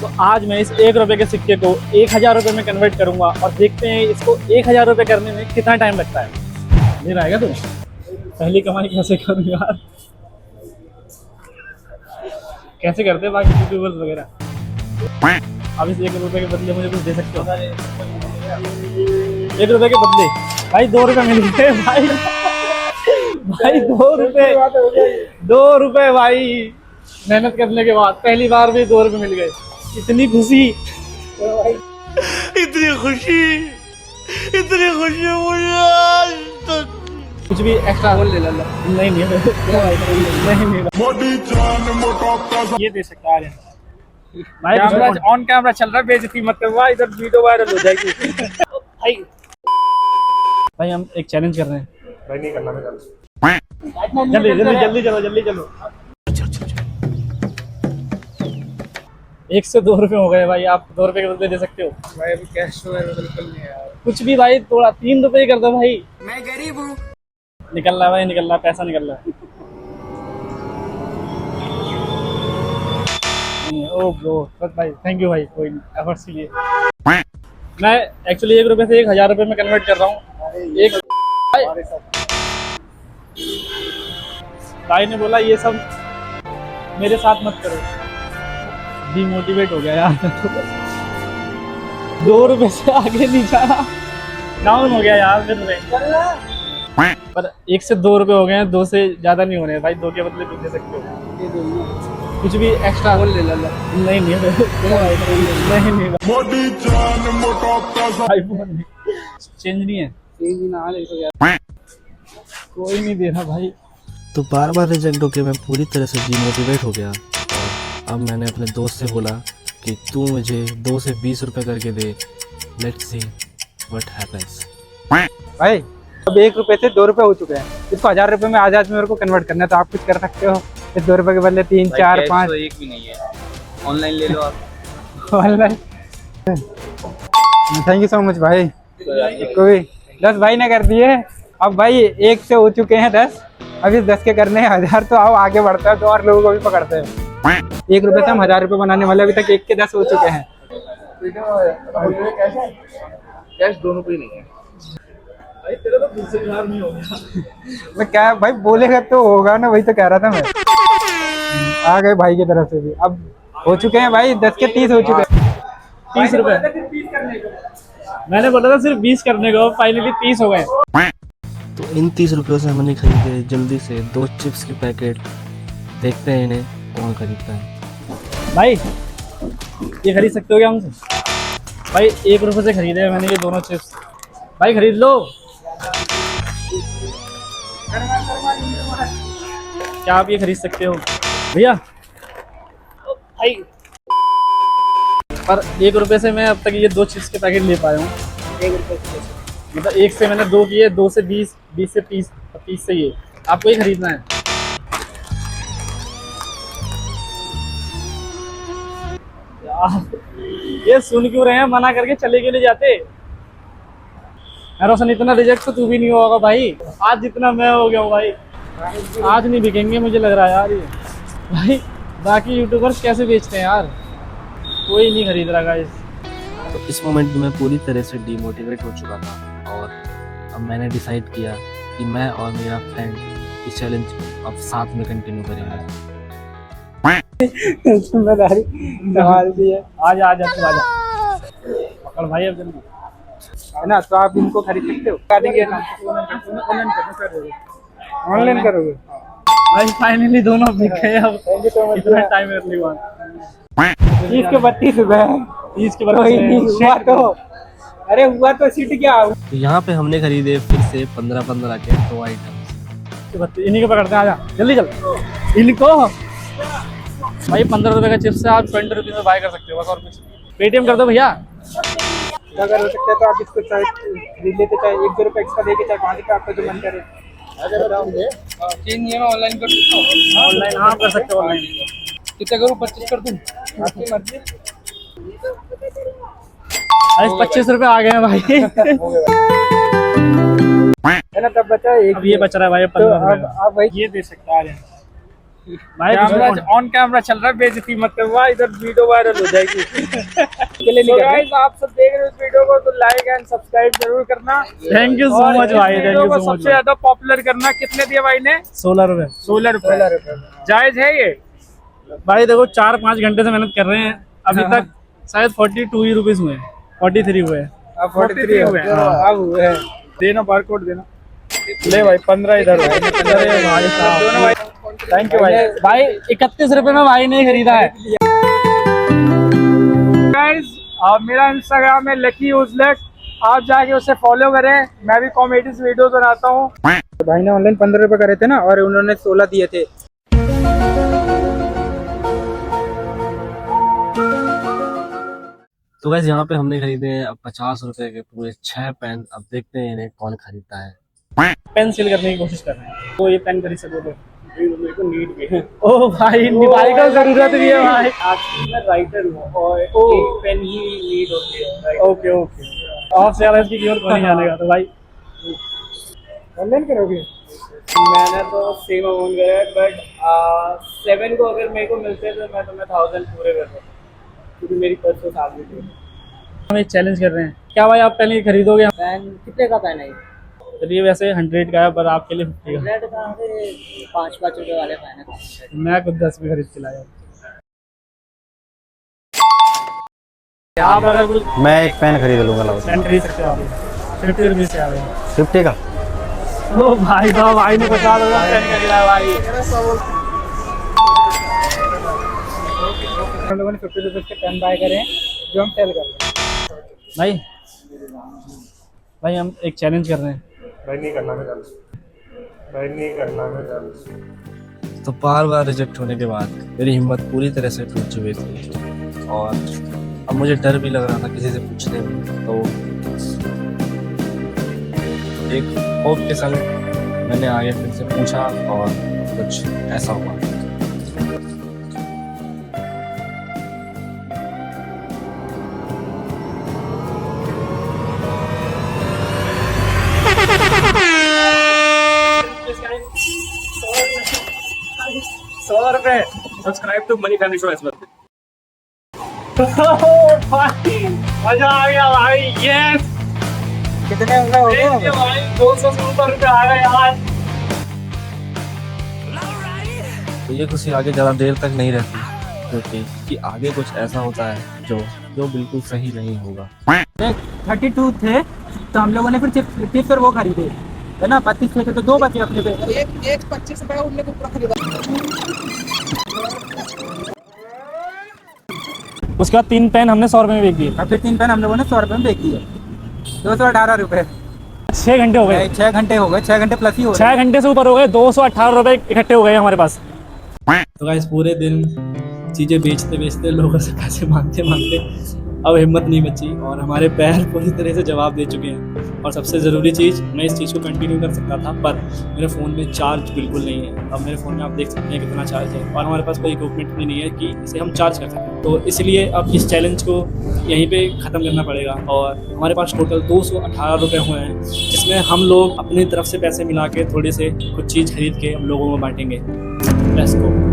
तो आज मैं इस 1 रुपए के सिक्के को 1000 रुपए में कन्वर्ट करूंगा और देखते हैं इसको 1000 रुपए करने में कितना टाइम लगता है। ले आएगा तुम पहली कमाई कैसे करूँ यार, कैसे करते हैं बाकी यूट्यूबर्स वगैरह। अब इस 1 रुपए के बदले मुझे कुछ दे सकते हो? 1 रुपए के बदले भाई 2 रुपए मिल गए भाई। भाई 2 रुपए, 2 रुपए भाई, मेहनत करने के बाद पहली बार भी 2 रुपए मिल गए। इतनी खुशी, इतनी खुशी, इतनी खुशी मुझे आज तक। कुछ भी एक्स्ट्रा ले ला। नहीं नहीं ये दे सकता है भाई। ऑन कैमरा चल रहा है, बेइज्जती मत करवा, इधर वीडियो वायरल हो जाएगी। भाई भाई हम एक चैलेंज कर रहे हैं भाई, नहीं करना मैं। जल्दी जल्दी जल्दी चलो, जल्दी चलो। 1 से 2 रुपए हो गए भाई, आप 2 रुपए के बदले दे सकते हो भाई? अभी कैश तो बिल्कुल नहीं है यार। कुछ भी भाई, थोड़ा 3 रुपए ही कर दो भाई। मैं गरीब हूँ। निकल रहा है भाई, निकल रहा है, पैसा निकल रहा है। ओ ब्रो, बस भाई थैंक यू भाई, कोई एफर्ट्स के लिए। मैं एक्चुअली 1 रुपए से 1000 रुपए में कन्वर्ट कर रहा हूँ। एक भाई ने बोला ये सब मेरे साथ मत करो, डिमोटिवेट हो गया यार। 2 रुपए से आगे नहीं जाना, डाउन हो गया यार फिर में। पर 1 से 2 रुपए हो गए हैं, 2 से ज्यादा नहीं हो रहे भाई। 2 के बदले भी दे सकते हो, कुछ भी एक्स्ट्रा ले ला। नहीं नहीं नहीं आईफोन चेंज नहीं है, कोई नहीं दे रहा भाई। तो बार बार रिजेक्ट होके मैं पूरी तरह से डिमोटिवेट हो गया और अब मैंने अपने दोस्त से बोला कि तू मुझे 2 से 20 रुपए करके दे, लेट्स सी व्हाट हैपेंस। भाई अब 1 रुपए से 2 रुपए हो चुके हैं, इसको 1000 रुपए में आज मेरे को कन्वर्ट करना है, तो आप कुछ कर सकते हो इस 2 रुपए के बदले? 3 4 5 एक भी नहीं है, ऑनलाइन ले लो आप। Online. Thank you so much भाई। कोई 10 भाई ने कर दिए, अब भाई 1 से हो चुके हैं 10, अब इस 10 के करने हैं 1000, तो आओ आगे बढ़ता है, तो और लोगों को भी पकड़ते हैं। 1 रुपए से हम 1000 रुपए बनाने वाले, अभी तक 1 के 10 हो चुके हैं। कैश दोनों पे ही नहीं है भाई तेरा तो दूसरे बार नहीं हो गया। मैं क्या भाई, बोलेगा तो होगा ना, वही तो कह रहा था मैं। आ गए भाई की तरफ से भी, अब हो चुके हैं भाई 10 के 30 हो चुके हैं। 30 रुपए मैंने बोला था सिर्फ 20 करने को, फाइनली 30 हो गए। तो इन 30 रुपयों से हमने खरीदे जल्दी से 2 चिप्स के पैकेट। देखते हैं इन्हें कौन खरीदता है। भाई ये खरीद सकते हो क्या हमसे? भाई 1 रुपए से खरीदे हैं मैंने ये दोनों चिप्स, भाई खरीद लो। क्या आप ये खरीद सकते हो भैया? भाई पर 1 रुपए से मैं अब तक ये 2 चिप्स के पैकेट ले पाया हूँ। 1 रुपए से मतलब 1 से मैंने 2 किए, 2 से 20, 20 से 30, 30 से ये। आपको ये खरीदना है? ये सुन क्यों रहे हैं, मना करके चले क्यों नहीं जाते? रोशन इतना रिजेक्ट तो तू भी नहीं होगा भाई, आज जितना मैं हो गया हूँ भाई। आज नहीं बिकेंगे मुझे लग रहा है यार ये भाई। बाकी यूट्यूबर्स कैसे बेचते हैं यार, कोई नहीं खरीद रहा गाइस। तो इस मोमेंट में मैं पूरी तरह से डिमोटिवेट हो चुका था और अब मैंने डिसाइड किया कि मैं और मेरा फ्रेंड इस चैलेंज अब साथ में कंटिन्यू करेंगे। जिम्मेदारी संभाल दी है। आजा आजा तू आजा, पकड़ भाई अब जल्दी, है ना? तो आप इनको खरीद सकते हो, कर देंगे ना? ऑनलाइन करोगे भाई? फाइनली दोनों बिक गए। अब इतना टाइम रखने बाद 30 के 32 रुपए। 30 के कोई नहीं हुआ तो, अरे हुआ तो सीट क्या। तो यहाँ पे हमने खरीदे फिर से 15-15 के 2 आइटम। इन्हीं को पकड़ते हैं, आजा जल्दी चल इनको। भाई 15 रुपए का चिप्स से आप 20 रुपीज में बाय कर सकते हो बस, और कुछ। पेटीएम कर दो भैया। अगर हो सकता है तो आप इसको चाहे खरीद लेते, चाहे 1-2 रुपए एक्स्ट्रा देके, चाहे 5 रुपए, आपका जो मन करे। चेंज नहीं है, मैं ऑनलाइन कर सकता हूँ। ऑनलाइन हाँ कर सकते हो, ऑनलाइन कितना करूँ? 25 कर दूँ? आपकी मर्जी। भाई 25 रुपए आ गए हैं भाई। है ना? तब बचा एक, अब ये बच रहा है भाई तो 15 अब रुपए। आप भाई ये दे सकता है, भाई कैमरा ऑन कैमरा चल रहा है, बेइज्जती मत करवा, इधर वीडियो वायरल हो जाएगी। तो गाइस आप सब देख रहे हो इस वीडियो को तो लाइक एंड सब्सक्राइब जरूर करना। थैंक यू सो मच भाई, थैंक यू सो मच। सबसे ज्यादा पॉपुलर करना। कितने दिए भाई ने? 16 रुपए। 16 रुपए जायज है ये? भाई देखो 4-5 घंटे से मेहनत कर रहे हैं, अभी तक शायद 42 ही रुपीज हुए, 43 हुए। अब 43 हुए। अब हुए। देना बारकोड देना। ले भाई 15 इधर है। दोनों भाई थैंक यू भाई। भाई 31 रुपए में भाई ने खरीदा है। गाइस मेरा इंस्टाग्राम है लकी उजलक, आप जाके उसे फॉलो करें। मैं भी कॉमेडी वीडियोस बनाता हूँ। भाई ने ऑनलाइन 15 रुपए करे थे ना, और उन्होंने 16 दिए थे। तो गैस यहाँ पे हमने खरीदे हैं अब 50 रुपए के पूरे 6 पेन। अब देखते हैं इन्हें कौन खरीदता है। पेन सेल करने की कोशिश कर रहे हैं तो ये पेन खरीद सको तो मेरे को नीड भी है। ओ भाई भाई का जरूरत भी है भाई। एक्चुअली मैं राइटर हूँ और एक पेन ही नीड होती है। ओके ओके आप से यार इसकी कीमत कौन जानेगा। तो भाई ऑनलाइन करोगे? मैंने तो सेम अमाउंट करा है, बट 7 को अगर मेरे को मिलते तो मैं तुम्हें 1000 पूरे कर दूँ, क्योंकि मेरी परसों साल में। हम एक चैलेंज कर रहे हैं। क्या भाई आप पेन खरीदोगे? पेन कितने का पेन है? चलिए वैसे 100 का है, पर आपके लिए 50 का। 100 का है, 5-5 रुपए वाले पेन है। मैं खुद 10 में खरीद के लाया। आप अगर कुछ मैं एक पेन खरीद लूंगा। लाओ पेन खरीद सकते हो आप 50 रुपीज़ से आ रहे हैं। 50 का। ओ भाई साहब भाई ने 50 रुपये पेन खरीदा भाई। हम लोगों ने 50 रुपीज के पेन बाय करे हैं, जो हम सेल कर रहे हैं। भाई हम एक चैलेंज कर रहे हैं। तो बार बार रिजेक्ट होने के बाद मेरी हिम्मत पूरी तरह से टूट चुकी थी, और अब मुझे डर भी लग रहा था किसी से पूछने में। तो एक होप के संग मैंने आगे फिर से पूछा, और कुछ ऐसा हुआ। Subscribe to money family show as well. मजा आ गया भाई। यस कितने हो गए? भाई 200 से ऊपर रुपए आ गए यार। तो ये खुशी आगे ज़्यादा देर तक नहीं रहती, क्योंकि आगे कुछ ऐसा होता है जो बिल्कुल सही नहीं होगा। 32 थे तो हम लोगों ने फिर चिप्स और वो खरीदे है ना। 25 थे तो 2 बचे अपने पे। एक 25 रुपए का उनने को पूरा खरीदा। उसके बाद 3 पेन हमने 100 रुपए में बेच दिए। और फिर 3 पेन हम लोगों ने 100 रुपए में बेच दिए। 218 रुपए। 6 घंटे हो गए। 6 घंटे हो गए, 6 घंटे प्लस ही हो गए। 6 घंटे से ऊपर हो गए। 218 रुपए इकट्ठे हो गए हमारे पास। तो गाइस पूरे दिन चीज़ें बेचते लोगों से पैसे मांगते अब हिम्मत नहीं बची, और हमारे पैर पूरी तरह से जवाब दे चुके हैं। और सबसे ज़रूरी चीज़, मैं इस चीज़ को कंटिन्यू कर सकता था, पर मेरे फ़ोन में चार्ज बिल्कुल नहीं है। अब मेरे फ़ोन में आप देख सकते हैं कितना चार्ज है, और हमारे पास कोई इक्विपमेंट भी नहीं है कि इसे हम चार्ज कर सकें। तो इसलिए अब इस चैलेंज को यहीं पे ख़त्म करना पड़ेगा। और हमारे पास टोटल 218 रुपये हुए हैं, जिसमें हम लोग अपनी तरफ से पैसे मिला के थोड़े से कुछ चीज़ खरीद के हम लोगों में बांटेंगे। Let's go.